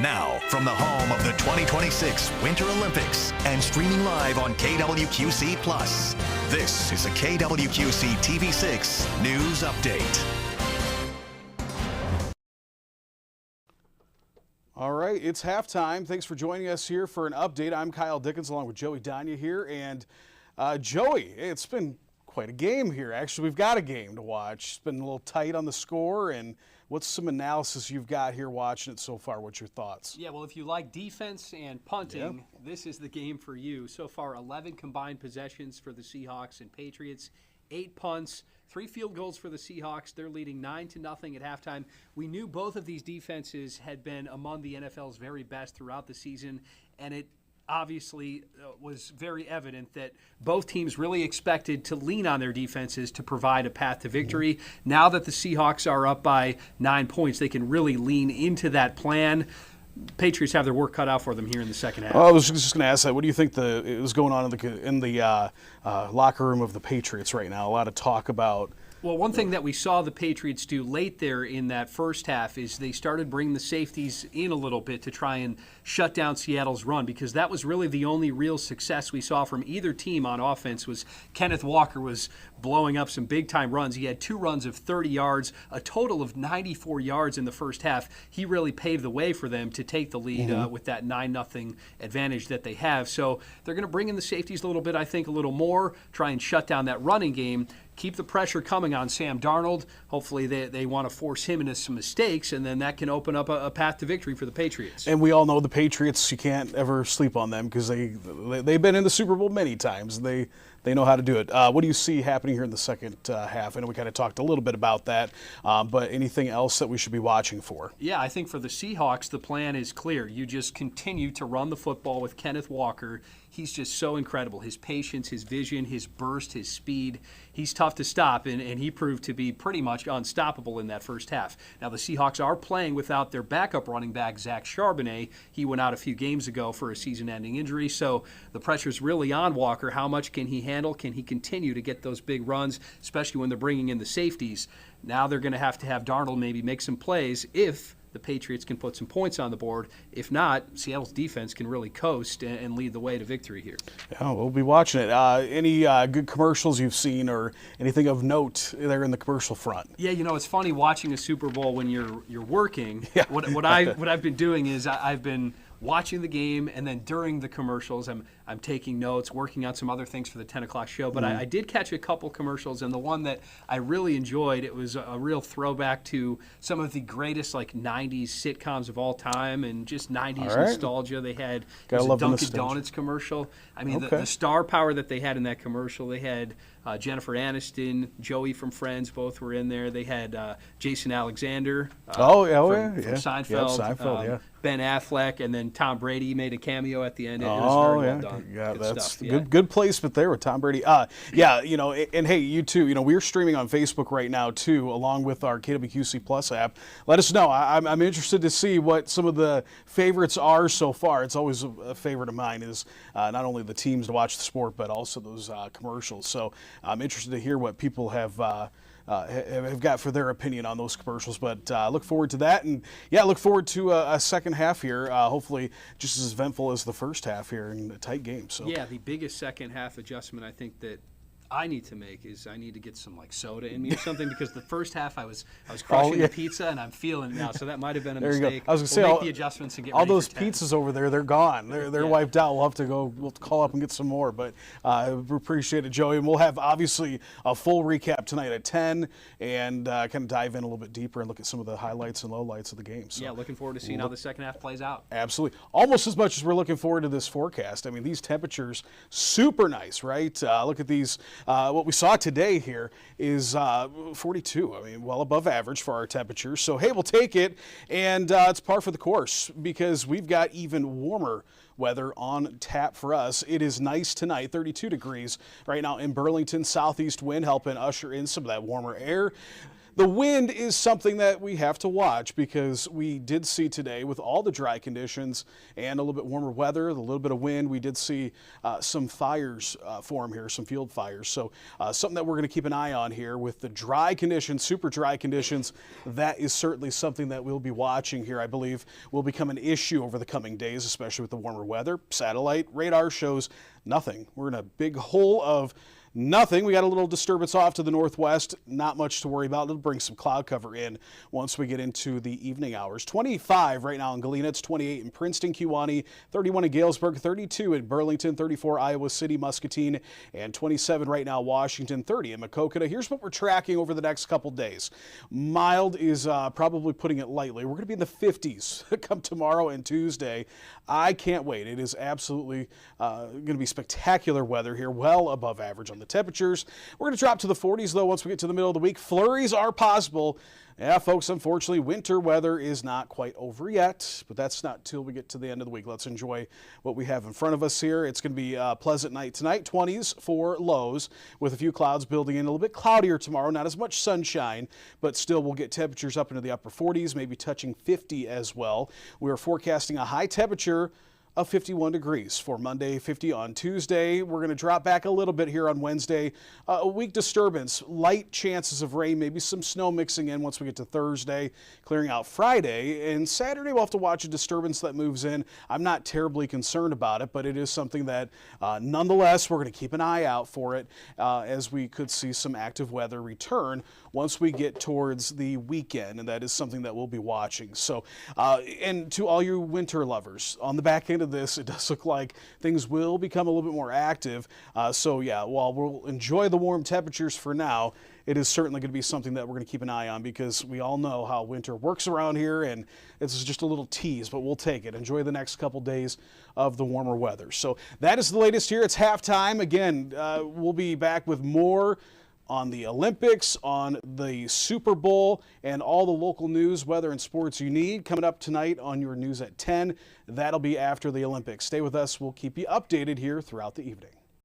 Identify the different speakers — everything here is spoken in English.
Speaker 1: Now, from the home of the 2026 Winter Olympics and streaming live on KWQC Plus, this is a KWQC TV6 News Update.
Speaker 2: All right, it's halftime. Thanks for joining us here for an update. I'm Kyle Dickens along with Joey Danya here. And Joey, it's been quite a game here. Actually, we've got a game to watch. It's been a little tight on the score. And what's some analysis you've got here watching it so far? What's your thoughts?
Speaker 3: Yeah, well, if you like defense and punting, This is the game for you. So far, 11 combined possessions for the Seahawks and Patriots, 8 punts, 3 field goals for the Seahawks. They're leading 9-0 at halftime. We knew both of these defenses had been among the NFL's very best throughout the season, and it obviously was very evident that both teams really expected to lean on their defenses to provide a path to victory. Now that the Seahawks are up by 9 points, they can really lean into that plan. Patriots have their work cut out for them here in the second half.
Speaker 2: I was just going to ask that. What do you think is going on in the locker room of the Patriots right now? A lot of talk about.
Speaker 3: Well, one thing that we saw the Patriots do late there in that first half is they started bringing the safeties in a little bit to try and shut down Seattle's run, because that was really the only real success we saw from either team on offense. Was Kenneth Walker was blowing up some big-time runs. He had 2 runs of 30 yards, a total of 94 yards in the first half. He really paved the way for them to take the lead with that 9-0 advantage that they have. So they're going to bring in the safeties a little bit, I think, a little more, try and shut down that running game. Keep the pressure coming on Sam Darnold. Hopefully they want to force him into some mistakes, and then that can open up a path to victory for the Patriots.
Speaker 2: And we all know the Patriots, you can't ever sleep on them because they've been in the Super Bowl many times. They know how to do it. What do you see happening here in the second half? I know we kind of talked a little bit about that, but anything else that we should be watching for?
Speaker 3: Yeah, I think for the Seahawks, the plan is clear. You just continue to run the football with Kenneth Walker. He's just so incredible. His patience, his vision, his burst, his speed. He's tough to stop, and he proved to be pretty much unstoppable in that first half. Now, the Seahawks are playing without their backup running back, Zach Charbonnet. He went out a few games ago for a season-ending injury, so the pressure's really on Walker. How much can he handle? Can he continue to get those big runs, especially when they're bringing in the safeties? Now they're going to have Darnold maybe make some plays if the Patriots can put some points on the board. If not, Seattle's defense can really coast and lead the way to victory here.
Speaker 2: Yeah, we'll be watching it. Any good commercials you've seen or anything of note there in the commercial front?
Speaker 3: Yeah, it's funny watching a Super Bowl when you're working. Yeah. What I've been doing is I've been watching the game, and then during the commercials, I'm taking notes, working on some other things for the 10 o'clock show. But I did catch a couple commercials, and the one that I really enjoyed, it was a real throwback to some of the greatest 90s sitcoms of all time, and just 90s nostalgia. They had a Dunkin' Donuts commercial. I mean, the star power that they had in that commercial. They had Jennifer Aniston, Joey from Friends, both were in there. They had Jason Alexander from Seinfeld.
Speaker 2: Yeah, Seinfeld,
Speaker 3: Ben Affleck, and then Tom Brady made a cameo at the end. It was very well done.
Speaker 2: Yeah, that's good placement there with Tom Brady. And hey, you too. We're streaming on Facebook right now too, along with our KWQC Plus app. Let us know. I'm interested to see what some of the favorites are so far. It's always a favorite of mine is not only the teams to watch the sport, but also those commercials. So I'm interested to hear what people have got for their opinion on those commercials. But look forward to that. And, look forward to a second half here, hopefully just as eventful as the first half here in a tight game. So
Speaker 3: yeah, the biggest second half adjustment I think that I need to make is I need to get some soda in me or something, because the first half I was crushing the pizza, and I'm feeling it now, so that might have been a mistake.
Speaker 2: I was going to say,
Speaker 3: make the adjustments and get
Speaker 2: all
Speaker 3: ready
Speaker 2: those
Speaker 3: for 10.
Speaker 2: pizzas over there, they're gone. They're wiped out. We'll have to go. We'll call up and get some more. But we appreciate it, Joey. And we'll have obviously a full recap tonight at 10, and kind of dive in a little bit deeper and look at some of the highlights and lowlights of the game. So,
Speaker 3: yeah, looking forward to seeing how the second half plays out.
Speaker 2: Absolutely, almost as much as we're looking forward to this forecast. I mean, these temperatures super nice, right? Look at these. What we saw today here is 42. I mean, well above average for our temperatures. So, hey, we'll take it. And it's par for the course because we've got even warmer weather on tap for us. It is nice tonight, 32 degrees right now in Burlington. Southeast wind helping usher in some of that warmer air. The wind is something that we have to watch because we did see today with all the dry conditions and a little bit warmer weather, a little bit of wind, we did see some fires form here, some field fires. So something that we're going to keep an eye on here with the dry conditions, super dry conditions. That is certainly something that we'll be watching here. I believe will become an issue over the coming days, especially with the warmer weather. Satellite radar shows nothing. We're in a big hole of nothing. We got a little disturbance off to the northwest. Not much to worry about. It'll bring some cloud cover in once we get into the evening hours. 25 right now in Galena. It's 28 in Princeton, Kewanee, 31 in Galesburg, 32 in Burlington, 34 Iowa City, Muscatine, and 27 right now Washington, 30 in Maquoketa. Here's what we're tracking over the next couple days. Mild is probably putting it lightly. We're going to be in the 50s come tomorrow and Tuesday. I can't wait. It is absolutely going to be spectacular weather here, well above average on the temperatures. We're going to drop to the 40s, though, once we get to the middle of the week. Flurries are possible. Yeah, folks, unfortunately, winter weather is not quite over yet, but that's not till we get to the end of the week. Let's enjoy what we have in front of us here. It's going to be a pleasant night tonight, 20s for lows, with a few clouds building in. A little bit cloudier tomorrow, not as much sunshine, but still we'll get temperatures up into the upper 40s, maybe touching 50 as well. We're forecasting a high temperature of 51 degrees for Monday, 50 on Tuesday. We're going to drop back a little bit here on Wednesday. A weak disturbance, light chances of rain, maybe some snow mixing in once we get to Thursday, clearing out Friday. And Saturday we'll have to watch a disturbance that moves in. I'm not terribly concerned about it, but it is something that nonetheless we're going to keep an eye out for it as we could see some active weather return once we get towards the weekend, and that is something that we'll be watching. So, and to all you winter lovers, on the back end of this, it does look like things will become a little bit more active. So yeah, while we'll enjoy the warm temperatures for now, it is certainly going to be something that we're going to keep an eye on because we all know how winter works around here, and this is just a little tease, but we'll take it. Enjoy the next couple days of the warmer weather. So that is the latest here. It's halftime. Again, we'll be back with more on the Olympics, on the Super Bowl, and all the local news, weather, and sports you need. Coming up tonight on your news at 10. That'll be after the Olympics. Stay with us. We'll keep you updated here throughout the evening.